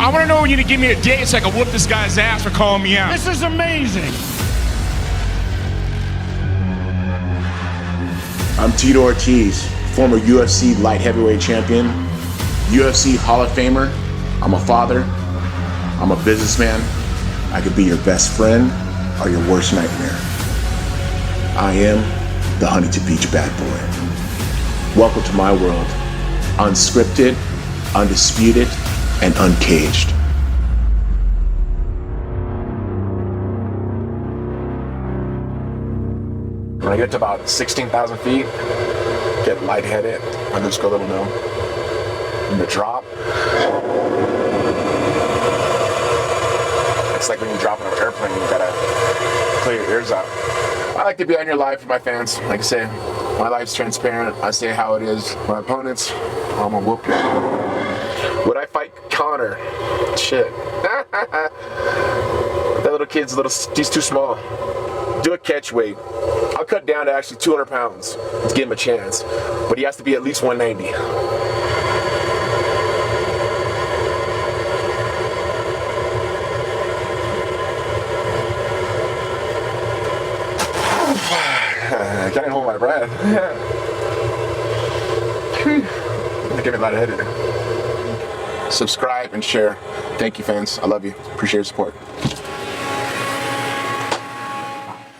I want to know when you to give me a date so I can whoop this guy's ass for calling me out. This is amazing. I'm Tito Ortiz, former UFC light heavyweight champion, UFC Hall of Famer. I'm a father. I'm a businessman. I could be your best friend or your worst nightmare. I am the Huntington Beach bad boy. Welcome to my world. Unscripted, undisputed, and uncaged. When I get to about 16,000 feet, get lightheaded, I just go a little numb. And the drop, it's like when you drop on an airplane, you gotta clear your ears out. I like to be on your live for my fans. Like I say, my life's transparent. I say how it is. My opponents, I'm gonna whoop you. Would I fight Connor? Shit. That little kid's he's too small. Do a catch weight. I'll cut down to actually 200 pounds to give him a chance, but he has to be at least 190. I can't hold my breath. I get me lightheaded. Subscribe and share. Thank you, fans. I love you. Appreciate your support.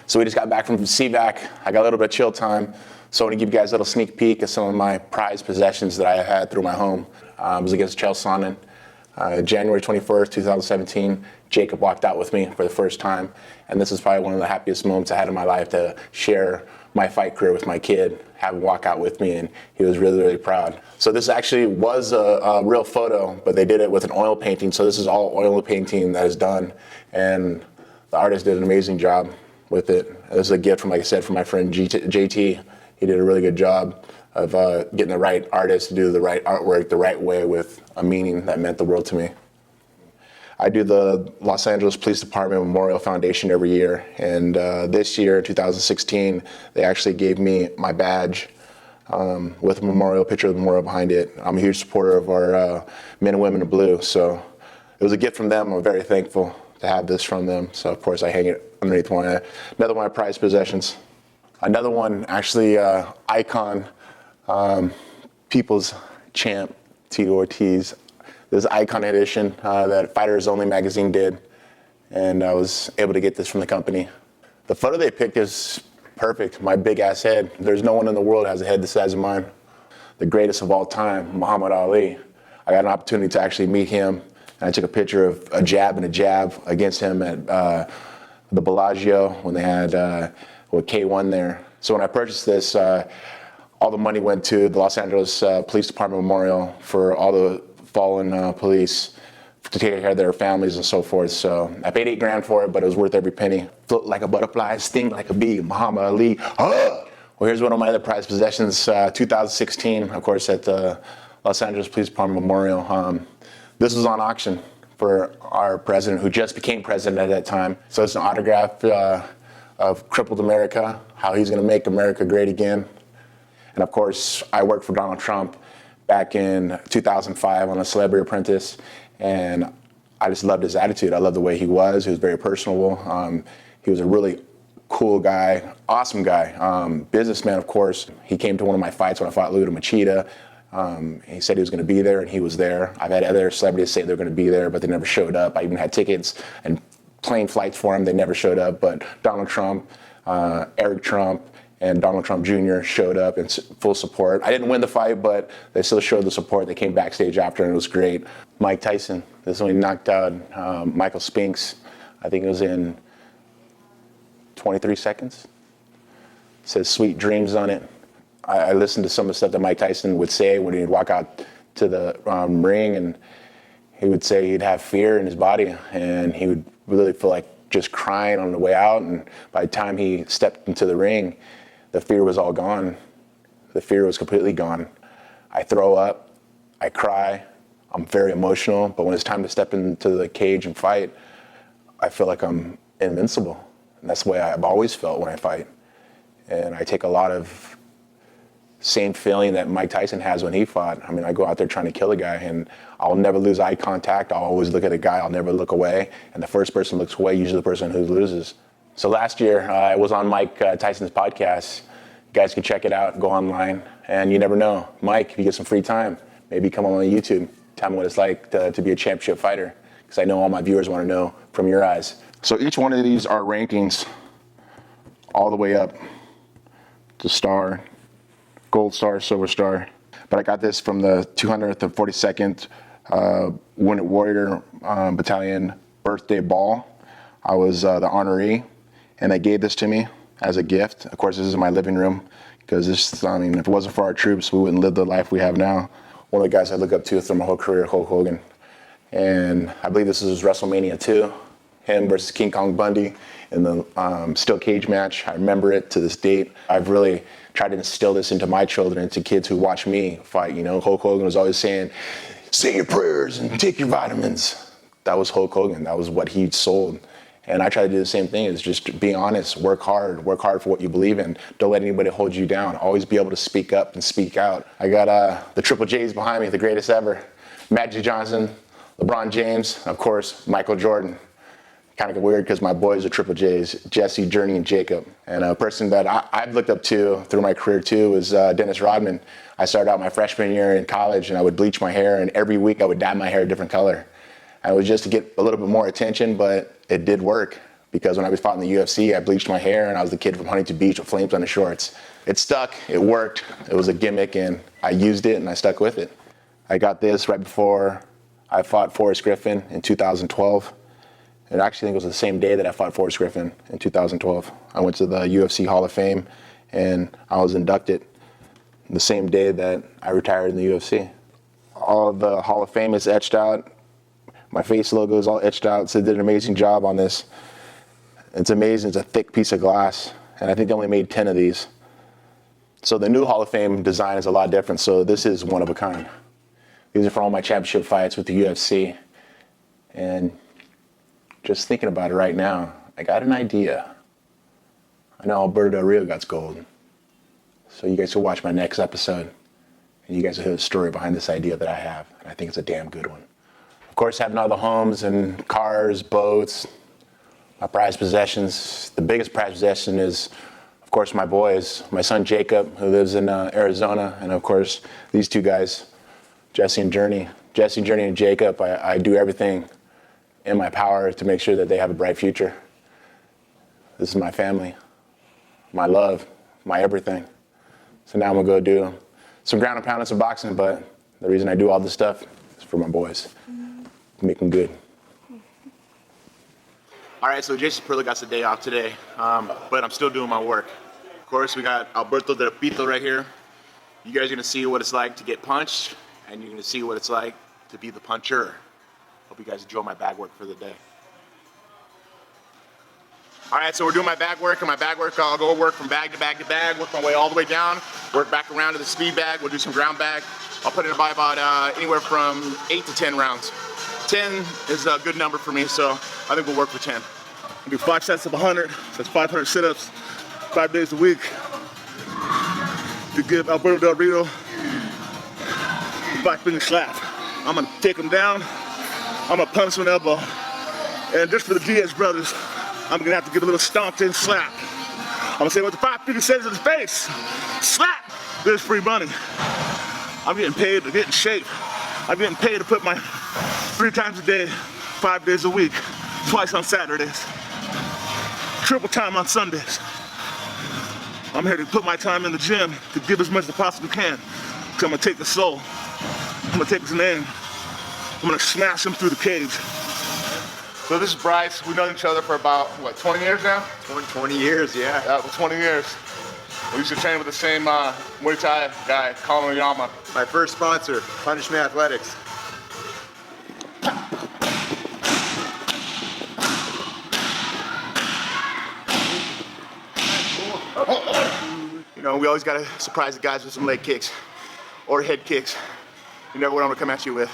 So we just got back from CVAC. I got a little bit of chill time. So I want to give you guys a little sneak peek of some of my prized possessions that I had through my home. It was against Chael Sonnen. January 21st, 2017, Jacob walked out with me for the first time. And this is probably one of the happiest moments I had in my life to share my fight career with my kid, have him walk out with me, and he was really, really proud. So this actually was a real photo, but they did it with an oil painting. So this is all oil painting that is done. And the artist did an amazing job with it. It was a gift from, like I said, from my friend JT. He did a really good job of getting the right artist to do the right artwork the right way with a meaning that meant the world to me. I do the Los Angeles Police Department Memorial Foundation every year, and this year, 2016, they actually gave me my badge with a memorial, picture of the memorial behind it. I'm a huge supporter of our men and women in blue, so it was a gift from them. I'm very thankful to have this from them, so of course I hang it underneath another one of my prized possessions. Another one, actually, icon, People's Champ, Tito Ortiz. This icon edition that Fighters Only magazine did, and I was able to get this from the company. The photo they picked is perfect, my big ass head. There's no one in the world that has a head the size of mine. The greatest of all time, Muhammad Ali. I got an opportunity to actually meet him, and I took a picture of a jab and a jab against him at the Bellagio when they had K1 there. So when I purchased this, all the money went to the Los Angeles Police Department Memorial for all the fallen police to take care of their families and so forth. So I paid $8,000 for it, but it was worth every penny. Float like a butterfly, sting like a bee, Muhammad Ali. Well, here's one of my other prized possessions, 2016, of course, at the Los Angeles Police Department Memorial. This was on auction for our president, who just became president at that time. So it's an autograph of Crippled America, how he's gonna make America great again. And of course, I worked for Donald Trump back in 2005 on A Celebrity Apprentice, and I just loved his attitude. I loved the way he was. He was very personable. He was a really cool guy, awesome guy, businessman, of course. He came to one of my fights when I fought Lyoto Machida. He said he was going to be there, and he was there. I've had other celebrities say they're going to be there, but they never showed up. I even had tickets and plane flights for him. They never showed up, but Donald Trump, Eric Trump, and Donald Trump Jr. showed up in full support. I didn't win the fight, but they still showed the support. They came backstage after, and it was great. Mike Tyson, this is when he knocked out Michael Spinks. I think it was in 23 seconds. It says Sweet Dreams on it. I listened to some of the stuff that Mike Tyson would say when he'd walk out to the ring, and he would say he'd have fear in his body, and he would really feel like just crying on the way out. And by the time he stepped into the ring, the fear was all gone. The fear was completely gone. I throw up, I cry, I'm very emotional, but when it's time to step into the cage and fight, I feel like I'm invincible. And that's the way I've always felt when I fight. And I take a lot of same feeling that Mike Tyson has when he fought. I mean, I go out there trying to kill a guy, and I'll never lose eye contact. I'll always look at a guy. I'll never look away. And the first person who looks away, usually the person who loses. So last year, I was on Mike Tyson's podcast. You guys can check it out. Go online. And you never know. Mike, if you get some free time, maybe come on YouTube. Tell me what it's like to be a championship fighter. Because I know all my viewers want to know from your eyes. So each one of these are rankings all the way up to star, gold star, silver star. But I got this from the 242nd Wounded Warrior Battalion birthday ball. I was the honoree, and they gave this to me as a gift. Of course, this is my living room, because this, I mean, if it wasn't for our troops, we wouldn't live the life we have now. One of the guys I look up to through my whole career, Hulk Hogan. And I believe this is WrestleMania 2, him versus King Kong Bundy in the steel cage match. I remember it to this date. I've really tried to instill this into my children, into kids who watch me fight. You know, Hulk Hogan was always saying, say your prayers and take your vitamins. That was Hulk Hogan. That was what he sold. And I try to do the same thing, is just be honest, work hard for what you believe in. Don't let anybody hold you down. Always be able to speak up and speak out. I got the Triple J's behind me, the greatest ever. Magic Johnson, LeBron James, of course, Michael Jordan. Kind of weird because my boys are Triple J's, Jesse, Journey, and Jacob. And a person that I've looked up to through my career too is Dennis Rodman. I started out my freshman year in college, and I would bleach my hair, and every week I would dye my hair a different color. And it was just to get a little bit more attention, but it did work, because when I was fought in the UFC, I bleached my hair, and I was the kid from Huntington Beach with flames on the shorts. It stuck, it worked, it was a gimmick, and I used it and I stuck with it. I got this right before I fought Forrest Griffin in 2012. And I actually think it was the same day that I fought Forrest Griffin in 2012. I went to the UFC Hall of Fame, and I was inducted the same day that I retired in the UFC. All of the Hall of Fame is etched out. My face logo is all etched out, so they did an amazing job on this. It's amazing, it's a thick piece of glass, and I think they only made 10 of these. So the new Hall of Fame design is a lot different, so this is one of a kind. These are for all my championship fights with the UFC. And just thinking about it right now, I got an idea. I know Alberto Del Rio got gold. So you guys will watch my next episode, and you guys will hear the story behind this idea that I have, and I think it's a damn good one. Of course, having all the homes and cars, boats, my prized possessions. The biggest prized possession is, of course, my boys. My son Jacob, who lives in Arizona, and of course, these two guys, Jesse and Journey. Jesse, Journey, and Jacob, I do everything in my power to make sure that they have a bright future. This is my family, my love, my everything. So now I'm gonna go do some ground and pound and some boxing, but the reason I do all this stuff is for my boys. Make them good. All right, so Jason Perla got the day off today, but I'm still doing my work. Of course, we got Alberto Del Rio right here. You guys are gonna see what it's like to get punched, and you're gonna see what it's like to be the puncher. Hope you guys enjoy my bag work for the day. All right, so we're doing my bag work, and my bag work, I'll go work from bag to bag to bag, work my way all the way down, work back around to the speed bag, we'll do some ground bag. I'll put it by about anywhere from 8 to 10 rounds. 10 is a good number for me, so I think we'll work for 10. We'll do 5 sets of 100, so that's 500 sit-ups, 5 days a week. To give Alberto Del Rio a 5-finger slap. I'm gonna take him down, I'm gonna punish him with an elbow. And just for the Diaz brothers, I'm gonna have to give a little stomp in slap. I'm gonna say what the 5-finger says in his face. Slap! There's free money. I'm getting paid to get in shape. I'm getting paid to put my 3 times a day, 5 days a week, twice on Saturdays, triple time on Sundays. I'm here to put my time in the gym to give as much as I possibly can. So I'm gonna take the soul, I'm gonna take his name, I'm gonna smash him through the cage. So this is Bryce. We've known each other for about, what, 20 years now? 20 years, yeah. Yeah, 20 years. We used to train with the same Muay Thai guy, Colin Oyama. My first sponsor, Punish Me Athletics. You know, we always gotta surprise the guys with some leg kicks or head kicks. You never know what I'm gonna come at you with.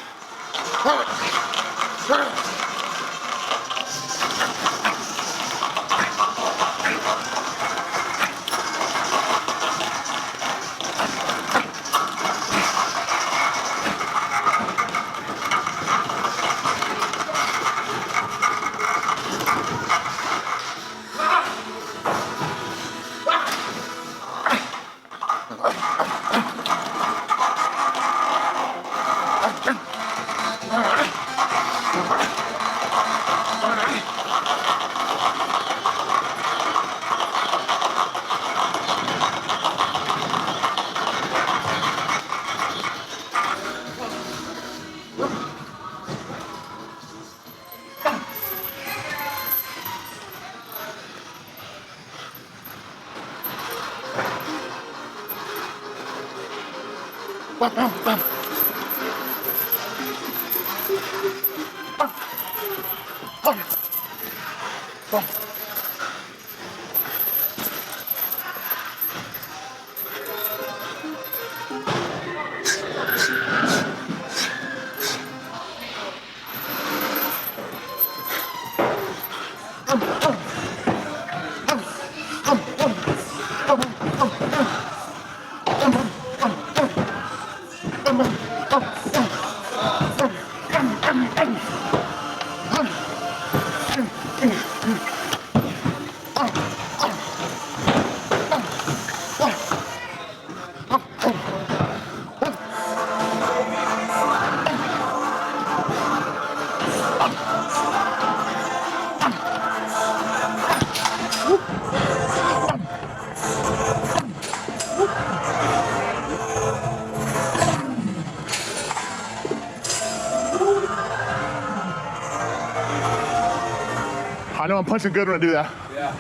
I know I'm punching good when I do that. Yeah.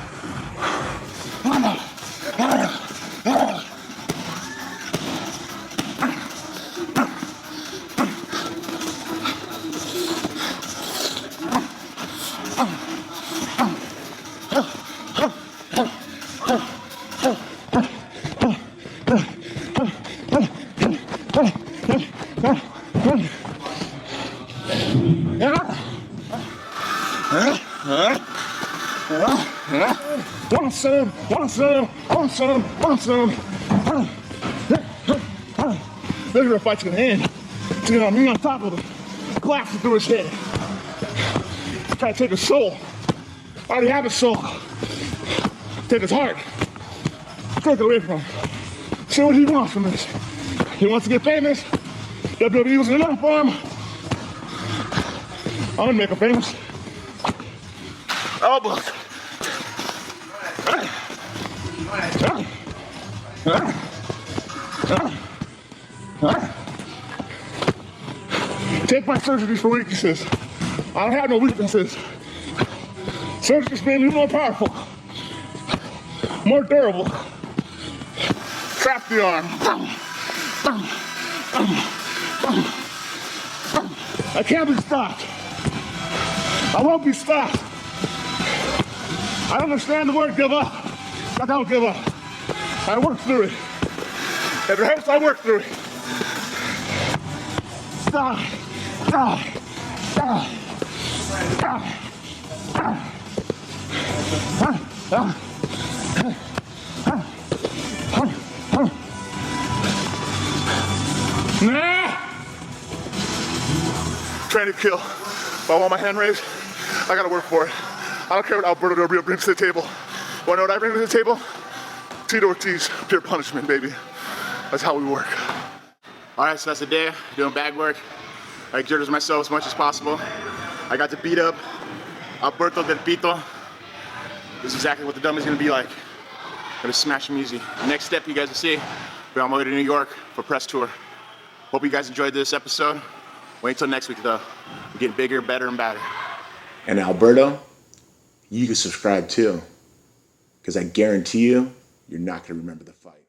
One son. This is where a fight's gonna end. It's gonna be on top of him, blasting through his head. Try to take his soul. I already have his soul. Take his heart. Take it away from him. See what he wants from this. He wants to get famous. WWE wasn't enough for him. I'm gonna make him famous. Elbows. Take my surgeries for weaknesses. I don't have no weaknesses. Surgery's made me more powerful, more durable. Trap the arm. I can't be stopped. I won't be stopped. I understand the word give up. I don't give up. I work through it. If it hurts, I work through it. Stop. Trying to kill. If I want my hand raised, I gotta work for it. I don't care what Alberto Del Rio brings to the table. Wanna know what I bring to the table? Tito Ortiz, pure punishment, baby. That's how we work. All right, so that's the day. Doing bag work. I exerted myself as much as possible. I got to beat up Alberto Del Pito. This is exactly what the dummy's gonna be like. Gonna smash him easy. Next step you guys will see, we're on my way to New York for press tour. Hope you guys enjoyed this episode. Wait until next week though. We're getting bigger, better, and better. And Alberto, you can subscribe too, because I guarantee you, you're not gonna remember the fight.